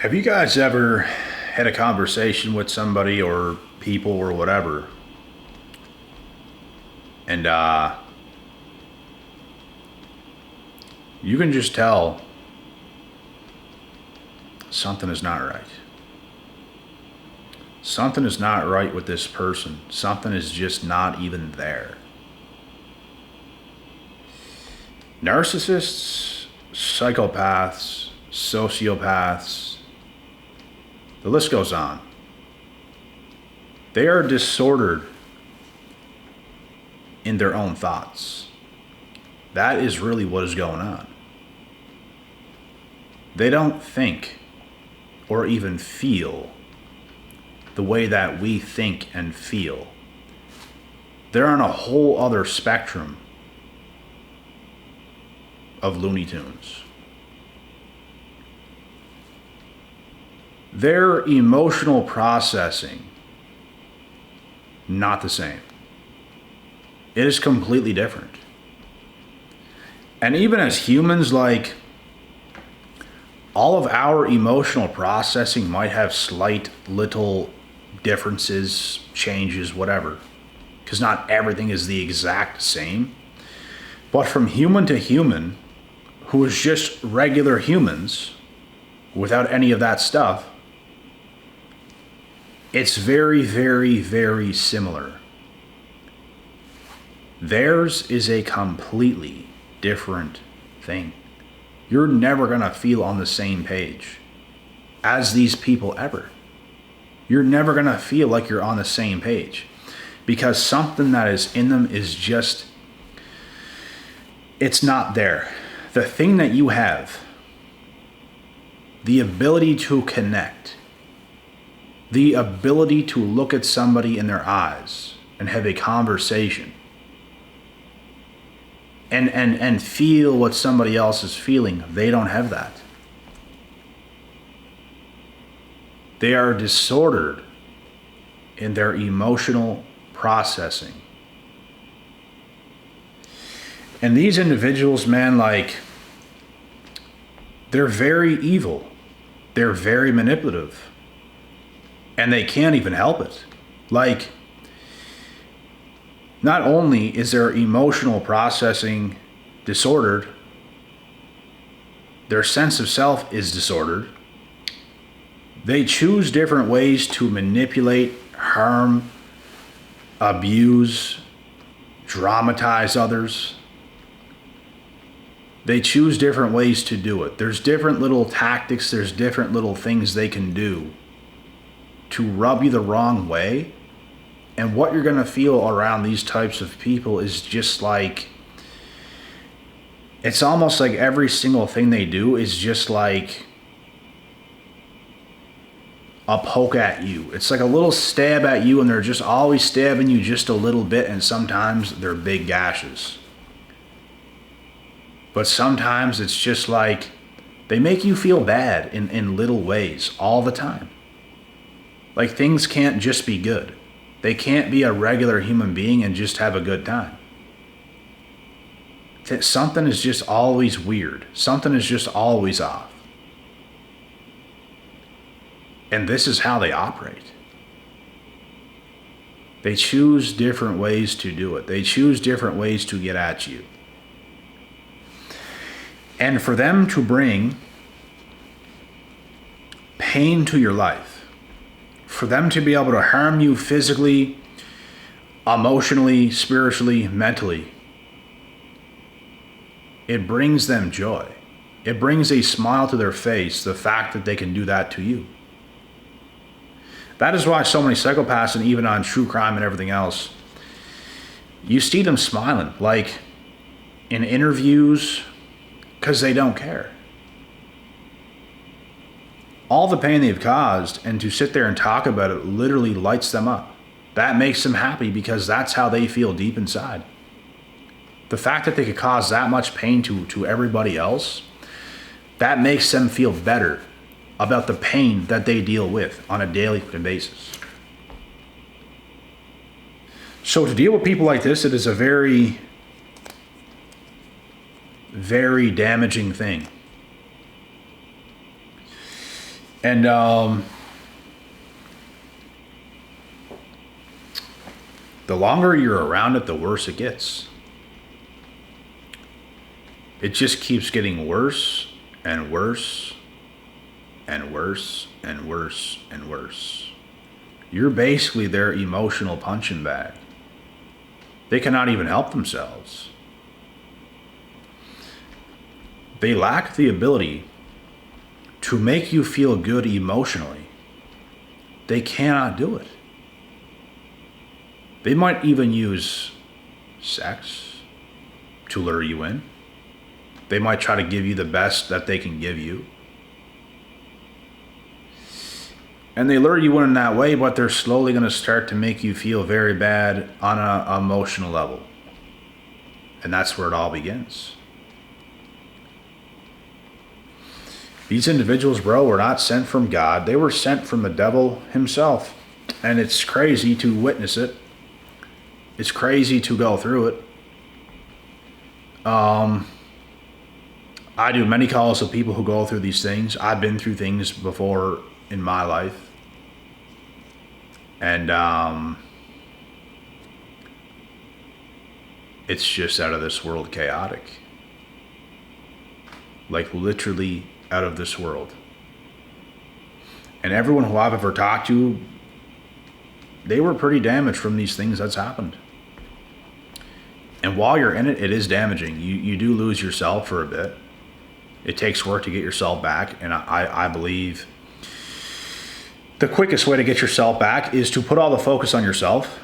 Have you guys ever had a conversation with somebody or people or whatever, and you can just tell something is not right? Something is not right with this person. Something is just not even there. Narcissists, psychopaths, sociopaths, the list goes on. They are disordered in their own thoughts. That is really what is going on. They don't think or even feel the way that we think and feel. They're on a whole other spectrum of Looney Tunes. Their emotional processing, not the same. It is completely different. And even as humans, like, all of our emotional processing might have slight little differences, changes, whatever, because not everything is the exact same. But from human to human, who is just regular humans without any of that stuff, it's very, very, very similar. Theirs is a completely different thing. You're never going to feel on the same page as these people ever. You're never going to feel like you're on the same page because something that is in them is just, it's not there. The thing that you have, the ability to connect, the ability to look at somebody in their eyes and have a conversation and feel what somebody else is feeling, they don't have that. They are disordered in their emotional processing. And these individuals, man, like, they're very evil. They're very manipulative. And they can't even help it. Like, not only is their emotional processing disordered, their sense of self is disordered. They choose different ways to manipulate, harm, abuse, dramatize others. They choose different ways to do it. There's different little tactics, there's different little things they can do to rub you the wrong way. And what you're going to feel around these types of people is just like, it's almost like every single thing they do is just like a poke at you. It's like a little stab at you, and they're just always stabbing you just a little bit, and sometimes they're big gashes. But sometimes it's just like they make you feel bad in little ways all the time. Like, things can't just be good. They can't be a regular human being and just have a good time. Something is just always weird. Something is just always off. And this is how they operate. They choose different ways to do it. They choose different ways to get at you. And for them to bring pain to your life, for them to be able to harm you physically, emotionally, spiritually, mentally, it brings them joy. It brings a smile to their face, the fact that they can do that to you. That is why so many psychopaths, and even on true crime and everything else, you see them smiling, like in interviews, because they don't care. All the pain they've caused, and to sit there and talk about it literally lights them up. That makes them happy because that's how they feel deep inside. The fact that they could cause that much pain to everybody else, that makes them feel better about the pain that they deal with on a daily basis. So to deal with people like this, it is a very, very damaging thing. And the longer you're around it, the worse it gets. It just keeps getting worse and worse and worse and worse and worse. You're basically their emotional punching bag. They cannot even help themselves. They lack the ability to make you feel good emotionally. They cannot do it. They might even use sex to lure you in. They might try to give you the best that they can give you. And they lure you in that way, but they're slowly going to start to make you feel very bad on an emotional level. And that's where it all begins. These individuals, bro, were not sent from God. They were sent from the devil himself. And it's crazy to witness it. It's crazy to go through it. I do many calls of people who go through these things. I've been through things before in my life. And it's just out of this world chaotic. Like literally out of this world. And everyone who I've ever talked to, they were pretty damaged from these things that's happened. And while you're in it, it is damaging. You do lose yourself for a bit. It takes work to get yourself back. And I believe the quickest way to get yourself back is to put all the focus on yourself.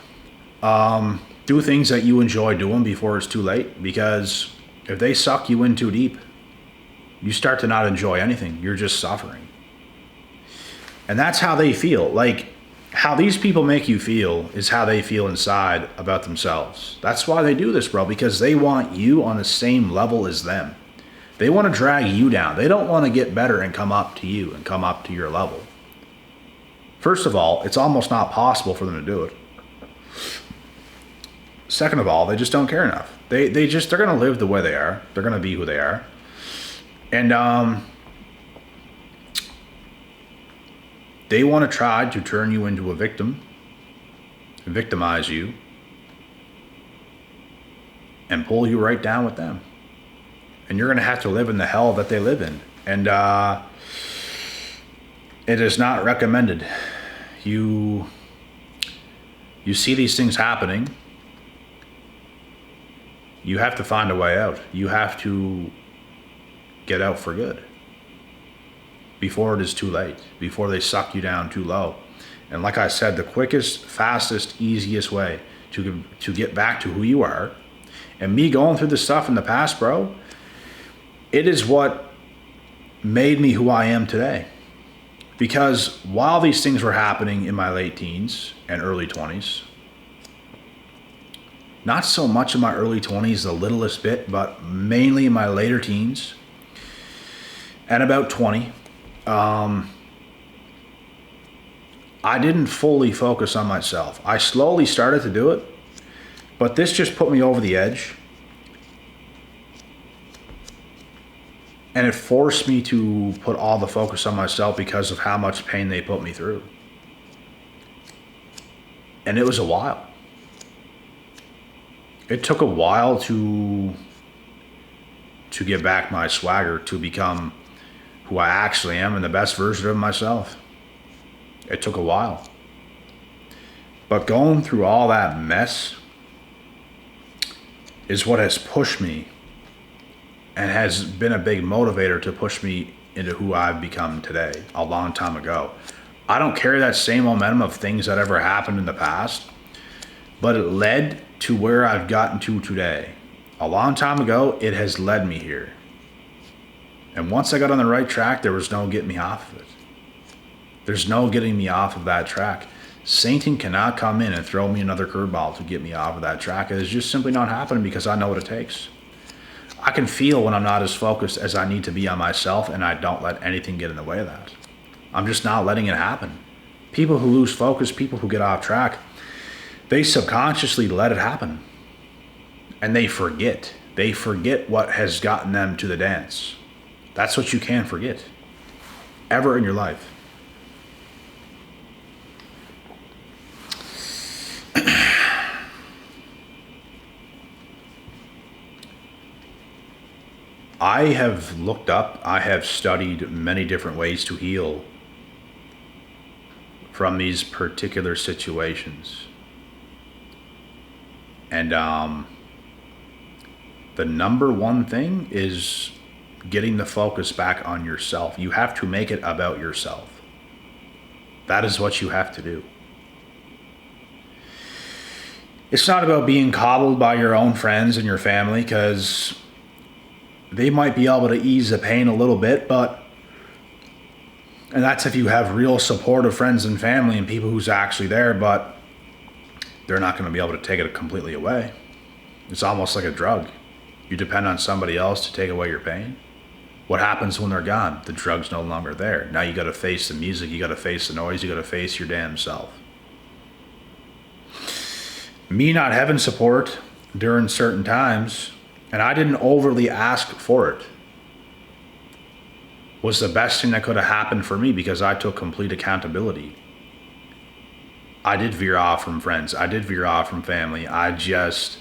Do things that you enjoy doing before it's too late. Because if they suck you in too deep, you start to not enjoy anything. You're just suffering. And that's how they feel. Like, how these people make you feel is how they feel inside about themselves. That's why they do this, bro, because they want you on the same level as them. They want to drag you down. They don't want to get better and come up to you and come up to your level. First of all, it's almost not possible for them to do it. Second of all, they just don't care enough. They're going to live the way they are. They're going to be who they are. And they want to try to turn you into a victim, victimize you, and pull you right down with them. And you're going to have to live in the hell that they live in. And it is not recommended. You see these things happening. You have to find a way out. You have to get out for good before it is too late, before they suck you down too low. And like I said, the quickest, fastest, easiest way to get back to who you are, and me going through this stuff in the past, bro, it is what made me who I am today. Because while these things were happening in my late teens and early 20s, not so much in my early 20s, the littlest bit, but mainly in my later teens and about 20, I didn't fully focus on myself. I slowly started to do it, but this just put me over the edge. And it forced me to put all the focus on myself because of how much pain they put me through. And it was a while. It took a while to get back my swagger, to become who I actually am and the best version of myself. It took a while. But going through all that mess is what has pushed me and has been a big motivator to push me into who I've become today, a long time ago. I don't carry that same momentum of things that ever happened in the past, but it led to where I've gotten to today. A long time ago, it has led me here. And once I got on the right track, there was no getting me off of it. There's no getting me off of that track. Satan cannot come in and throw me another curveball to get me off of that track. It is just simply not happening because I know what it takes. I can feel when I'm not as focused as I need to be on myself, and I don't let anything get in the way of that. I'm just not letting it happen. People who lose focus, people who get off track, they subconsciously let it happen. And they forget. They forget what has gotten them to the dance. That's what you can forget. Ever in your life. I have looked up, I have studied many different ways to heal from these particular situations. And the number one thing is getting the focus back on yourself. You have to make it about yourself. That is what you have to do. It's not about being coddled by your own friends and your family, because they might be able to ease the pain a little bit, and that's if you have real supportive friends and family and people who's actually there, but they're not going to be able to take it completely away. It's almost like a drug. You depend on somebody else to take away your pain. What happens when they're gone? The drug's no longer there. Now you got to face the music, you got to face the noise, you got to face your damn self. Me not having support during certain times, and I didn't overly ask for it, was the best thing that could have happened for me, because I took complete accountability. I did veer off from friends. I did veer off from family. I just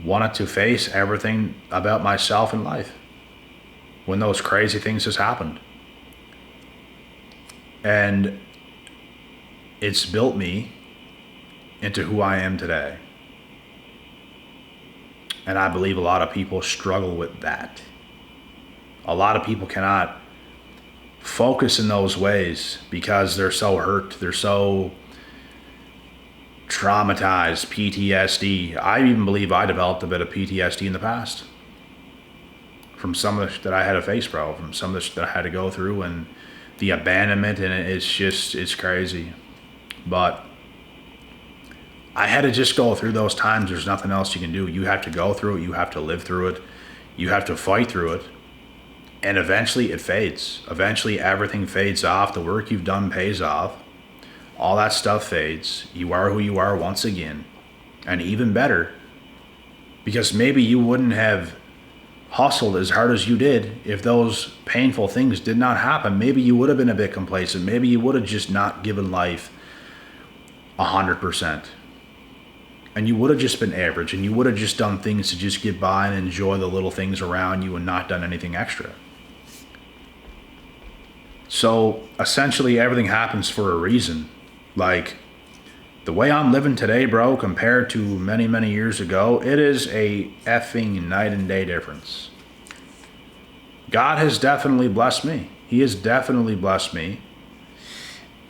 wanted to face everything about myself in life when those crazy things has happened. And it's built me into who I am today. And I believe a lot of people struggle with that. A lot of people cannot focus in those ways because they're so hurt, they're so traumatized, PTSD. I even believe I developed a bit of PTSD in the past from some of that I had to face, bro, from some of that I had to go through, and the abandonment, and it's crazy. But I had to just go through those times. There's nothing else you can do. You have to go through it. You have to live through it. You have to fight through it. And eventually it fades. Eventually everything fades off. The work you've done pays off. All that stuff fades. You are who you are once again. And even better, because maybe you wouldn't have hustled as hard as you did if those painful things did not happen. Maybe you would have been a bit complacent. Maybe you would have just not given life 100%. And you would have just been average, and you would have just done things to just get by and enjoy the little things around you and not done anything extra. So essentially everything happens for a reason. Like the way I'm living today, bro, compared to many, many years ago, it is a effing night and day difference. God has definitely blessed me. He has definitely blessed me.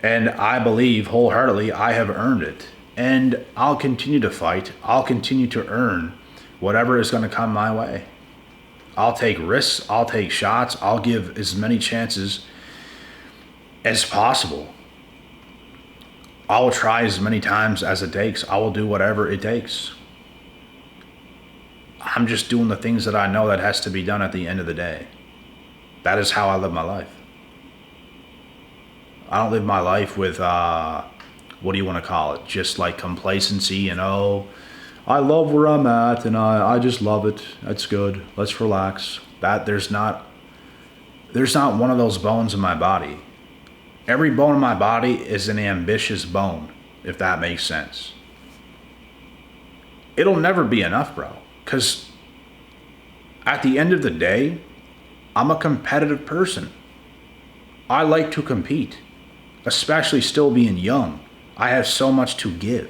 And I believe wholeheartedly I have earned it. And I'll continue to fight. I'll continue to earn whatever is going to come my way. I'll take risks. I'll take shots. I'll give as many chances as possible. I will try as many times as it takes. I will do whatever it takes. I'm just doing the things that I know that has to be done at the end of the day. That is how I live my life. I don't live my life with what do you want to call it? Just like complacency and, oh, I love where I'm at and I just love it. That's good. Let's relax. There's not one of those bones in my body. Every bone in my body is an ambitious bone, if that makes sense. It'll never be enough, bro. Because at the end of the day, I'm a competitive person. I like to compete, especially still being young. I have so much to give.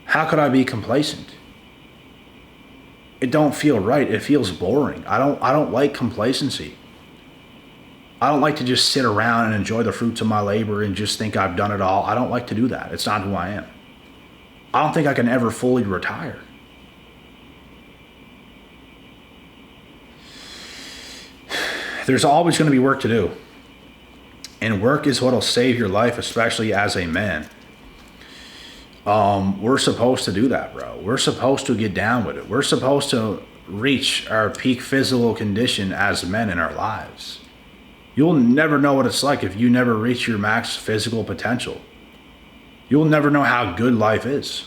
How could I be complacent? It don't feel right. It feels boring. I don't like complacency. I don't like to just sit around and enjoy the fruits of my labor and just think I've done it all. I don't like to do that. It's not who I am. I don't think I can ever fully retire. There's always going to be work to do. And work is what will save your life, especially as a man. We're supposed to do that, bro. We're supposed to get down with it. We're supposed to reach our peak physical condition as men in our lives. You'll never know what it's like if you never reach your max physical potential. You'll never know how good life is.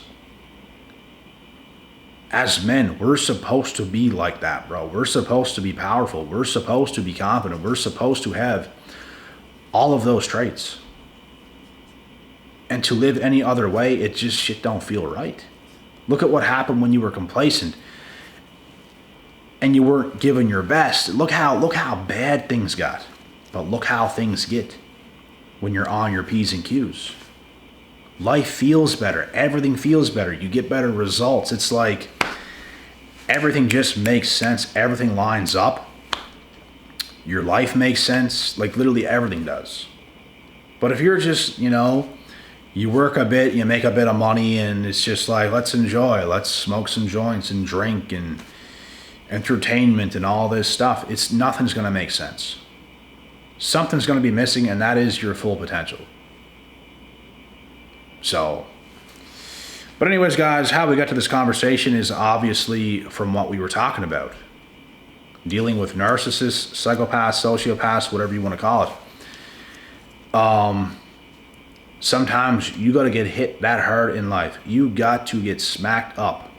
As men, we're supposed to be like that, bro. We're supposed to be powerful. We're supposed to be confident. We're supposed to have all of those traits. And to live any other way, it just shit don't feel right. Look at what happened when you were complacent and you weren't giving your best. Look how bad things got. But look how things get when you're on your P's and Q's. Life feels better. Everything feels better. You get better results. It's like everything just makes sense. Everything lines up. Your life makes sense. Like literally everything does. But if you're just, you work a bit, you make a bit of money, and it's just like, let's enjoy. Let's smoke some joints and drink and entertainment and all this stuff. Nothing's going to make sense. Something's going to be missing, and that is your full potential. So, but anyways, guys, how we got to this conversation is obviously from what we were talking about. Dealing with narcissists, psychopaths, sociopaths, whatever you want to call it. Sometimes you got to get hit that hard in life. You got to get smacked up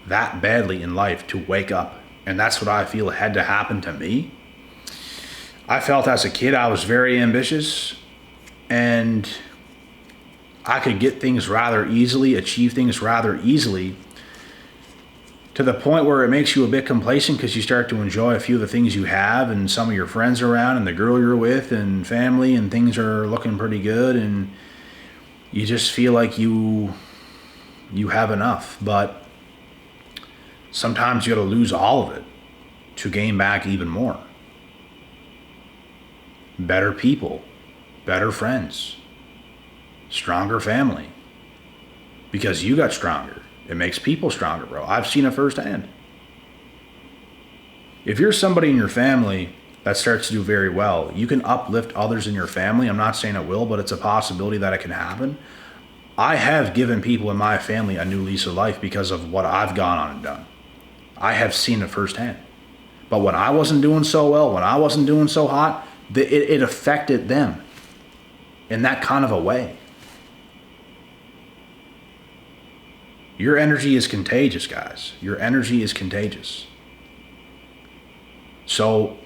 that badly in life to wake up. And that's what I feel had to happen to me. I felt as a kid I was very ambitious and I could get things rather easily, achieve things rather easily, to the point where it makes you a bit complacent because you start to enjoy a few of the things you have and some of your friends around and the girl you're with and family, and things are looking pretty good and you just feel like you have enough. But sometimes you got to lose all of it to gain back even more. Better people, better friends, stronger family. Because you got stronger. It makes people stronger, bro. I've seen it firsthand. If you're somebody in your family that starts to do very well, you can uplift others in your family. I'm not saying it will, but it's a possibility that it can happen. I have given people in my family a new lease of life because of what I've gone on and done. I have seen it firsthand. But when I wasn't doing so well, when I wasn't doing so hot, it affected them in that kind of a way. Your energy is contagious, guys. Your energy is contagious. So,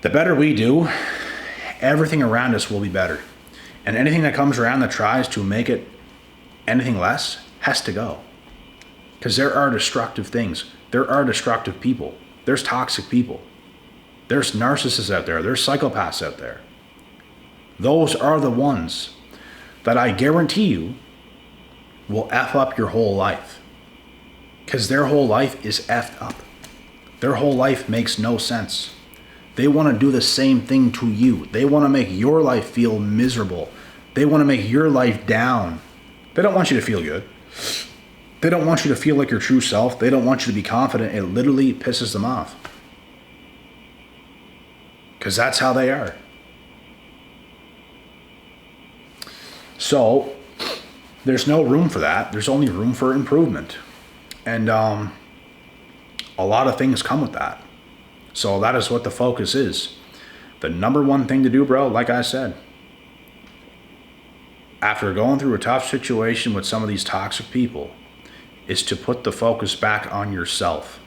the better we do, everything around us will be better. And anything that comes around that tries to make it anything less has to go. Because there are destructive things. There are destructive people. There's toxic people. There's narcissists out there. There's psychopaths out there. Those are the ones that I guarantee you will F up your whole life. Because their whole life is effed up. Their whole life makes no sense. They want to do the same thing to you. They want to make your life feel miserable. They want to make your life down. They don't want you to feel good. They don't want you to feel like your true self. They don't want you to be confident. It literally pisses them off. Because that's how they are. So, there's no room for that. There's only room for improvement. And a lot of things come with that. So that is what the focus is. The number one thing to do, bro, like I said, after going through a tough situation with some of these toxic people, is to put the focus back on yourself.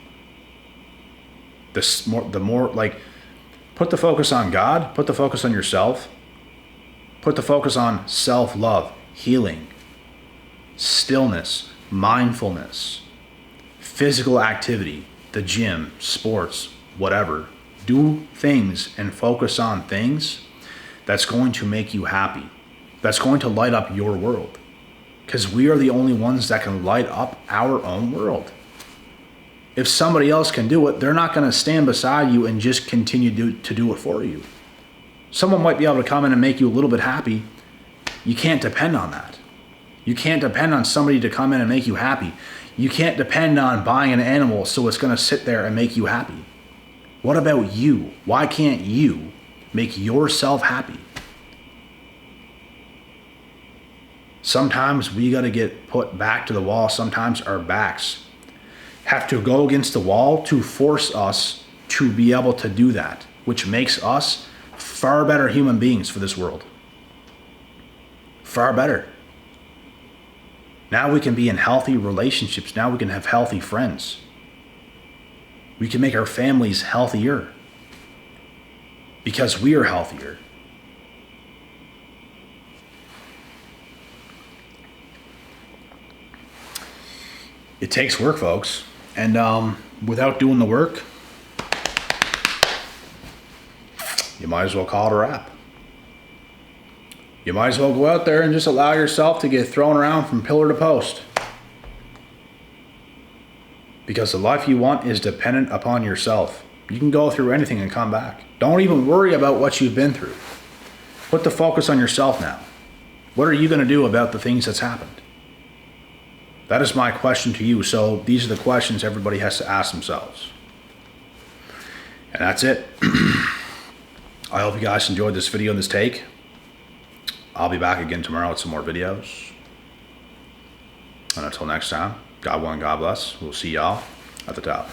Put the focus on God, put the focus on yourself, put the focus on self-love, healing, stillness, mindfulness, physical activity, the gym, sports, whatever. Do things and focus on things that's going to make you happy. That's going to light up your world. Because we are the only ones that can light up our own world. If somebody else can do it, they're not going to stand beside you and just continue to do it for you. Someone might be able to come in and make you a little bit happy. You can't depend on that. You can't depend on somebody to come in and make you happy. You can't depend on buying an animal so it's going to sit there and make you happy. What about you? Why can't you make yourself happy? Sometimes we got to get put back to the wall. Sometimes our backs have to go against the wall to force us to be able to do that, which makes us far better human beings for this world. Far better. Now we can be in healthy relationships. Now we can have healthy friends. We can make our families healthier because we are healthier. It takes work, folks. And without doing the work, you might as well call it a wrap. You might as well go out there and just allow yourself to get thrown around from pillar to post. Because the life you want is dependent upon yourself. You can go through anything and come back. Don't even worry about what you've been through. Put the focus on yourself now. What are you going to do about the things that's happened? That is my question to you. So these are the questions everybody has to ask themselves. And that's it. I hope you guys enjoyed this video and this take. I'll be back again tomorrow with some more videos. And until next time, God willing, God bless. We'll see y'all at the top.